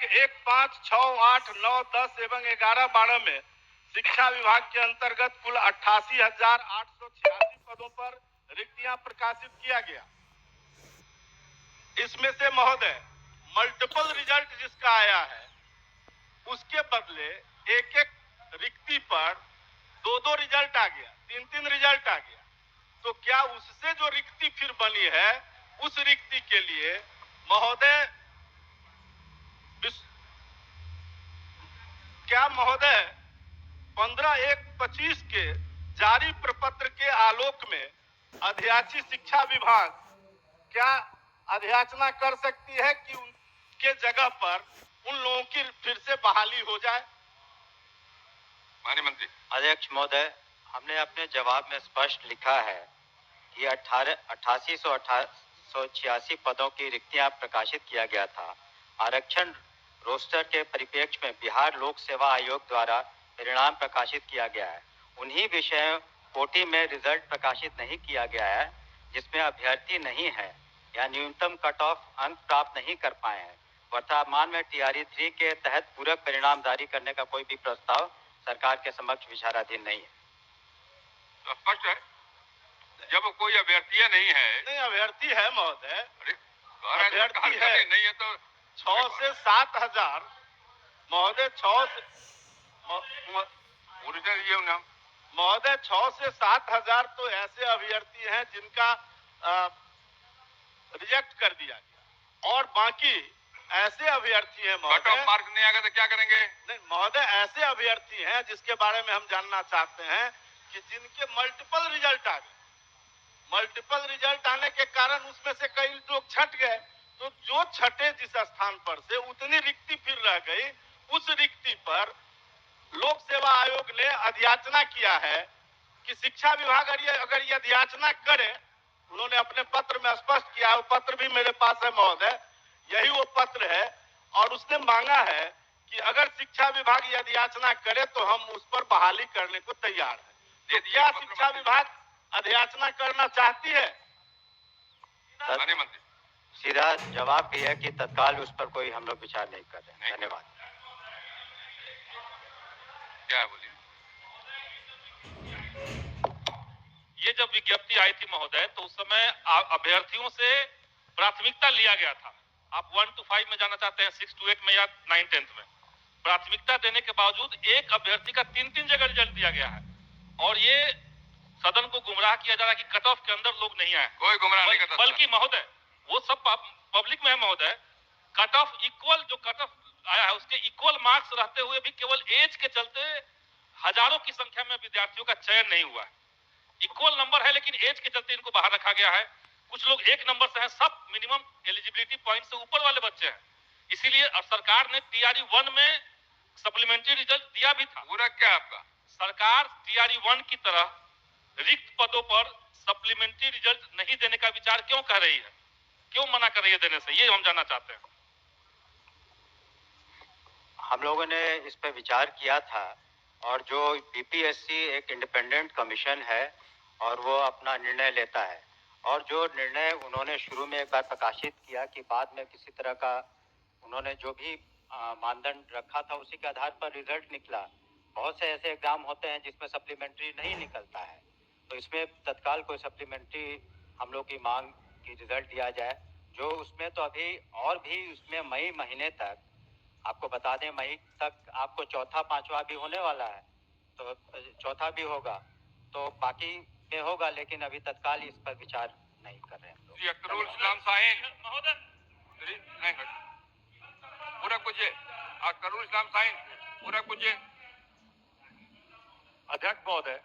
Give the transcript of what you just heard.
दिनांक 1, 5, 6, 8, 9, 10 एवं 11, 12 में शिक्षा विभाग के अंतर्गत कुल 88,886 पदों पर रिक्तियां प्रकाशित किया गया। इसमें से महोदय मल्टीपल रिजल्ट जिसका आया है उसके बदले एक एक रिक्ति पर दो रिजल्ट आ गया, तीन रिजल्ट आ गया। तो क्या उससे जो रिक्ति फिर बनी है उस रिक्ति के लिए महोदय क्या महोदय 15/1/25 के जारी प्रपत्र के आलोक में अध्याची शिक्षा विभाग क्या अध्याचना कर सकती है कि उनके जगह पर उन लोगों की फिर से बहाली हो जाए? माननीय मंत्री। अध्यक्ष महोदय, हमने अपने जवाब में स्पष्ट लिखा है कि 8886 पदों की रिक्तियां प्रकाशित किया गया था। आरक्षण रोस्टर के परिप्रेक्ष्य में बिहार लोक सेवा आयोग द्वारा परिणाम प्रकाशित किया गया है। उन्हीं विषयों कोटि में रिजल्ट प्रकाशित नहीं किया गया है जिसमें अभ्यर्थी नहीं है या न्यूनतम कट ऑफ अंक प्राप्त नहीं कर पाए हैं। वर्तमान में TRE 3 के तहत पूरक परिणाम जारी करने का कोई भी प्रस्ताव सरकार के समक्ष विचाराधीन नहीं है। तो स्पष्ट है, जब कोई अभ्यर्थी नहीं है। नहीं, अभ्यर्थी है महोदय, अभ्यर्थी है नहीं है तो 6 से 7 हजार महोदय, 6 से महोदय 6 से 7 हजार तो ऐसे अभ्यर्थी हैं जिनका रिजेक्ट कर दिया गया और बाकी ऐसे अभ्यर्थी हैं महोदय, कट ऑफ मार्क नहीं आएगा तो क्या करेंगे? नहीं महोदय, ऐसे अभ्यर्थी हैं जिसके बारे में हम जानना चाहते हैं कि जिनके मल्टीपल रिजल्ट आ गए। मल्टीपल रिजल्ट आने के कारण उसमें से कई लोग छट गए, तो जो छठे जिस स्थान पर से उतनी रिक्ति फिर रह गई, उस रिक्ति पर लोक सेवा आयोग ने अध्याचना किया है कि शिक्षा विभाग अगर ये अध्याचना करे, उन्होंने अपने पत्र में स्पष्ट किया, वो पत्र भी मेरे पास है महोदय, यही वो पत्र है, और उसने मांगा है कि अगर शिक्षा विभाग ये अध्याचना करे तो हम उस पर बहाली करने को तैयार है। तो क्या शिक्षा विभाग अध्याचना करना चाहती है? माननीय मंत्री, सीधा जवाब भी है कि तत्काल उस पर कोई हम लोग विचार नहीं कर रहे हैं। धन्यवाद। क्या बोलिए? ये जब विज्ञप्ति आई थी महोदय तो उस समय अभ्यर्थियों से प्राथमिकता लिया गया था। आप 1 to 5 में जाना चाहते हैं, 6 to 8 में या 9, 10th में। प्राथमिकता देने के बावजूद एक अभ्यर्थी का 3 जगह रिजल्ट दिया गया है और ये सदन को गुमराह किया जा रहा है कि कट ऑफ के अंदर लोग नहीं आए। कोई गुमराह नहीं करता, बल्कि महोदय वो सब पब्लिक में है महोदय, कट ऑफ इक्वल जो कट ऑफ आया है उसके इक्वल मार्क्स रहते हुए भी केवल एज के चलते हजारों की संख्या में विद्यार्थियों का चयन नहीं हुआ है। इक्वल नंबर है लेकिन एज के चलते इनको बाहर रखा गया है। कुछ लोग 1 नंबर से हैं, सब मिनिमम एलिजिबिलिटी पॉइंट से ऊपर वाले बच्चे हैं। इसीलिए सरकार ने TRE 1 में सप्लीमेंट्री रिजल्ट दिया भी था। पूरा क्या आपका? सरकार TRE 1 की तरह रिक्त पदों पर सप्लीमेंट्री रिजल्ट नहीं देने का विचार क्यों कर रही है, क्यों मना कर रही है देने से, ये हम जानना चाहते हैं। हम लोगों ने इस पर विचार किया था और जो BPSC एक इंडिपेंडेंट कमीशन है और वो अपना निर्णय लेता है, और जो निर्णय उन्होंने शुरू में एक बार प्रकाशित किया कि बाद में किसी तरह का उन्होंने जो भी मानदंड रखा था उसी के आधार पर रिजल्ट निकला। बहुत से ऐसे एग्जाम होते हैं जिसमें सप्लीमेंट्री नहीं निकलता है, तो इसमें तत्काल कोई सप्लीमेंट्री हम लोग की मांग की रिजल्ट दिया जाए। जो उसमें तो अभी और भी उसमें मई महीने तक, आपको बता दें मई तक आपको चौथा पांचवा भी होने वाला है, तो चौथा भी होगा, तो बाकी में होगा, लेकिन अभी तत्काल इस पर विचार नहीं कर रहे हैं हम लोग। अख्तरुल इस्लाम साहिन पूरा कुछ अख्तरुल इस्लाम साहिन पूरा कुछ। अध्यक्ष महोदय,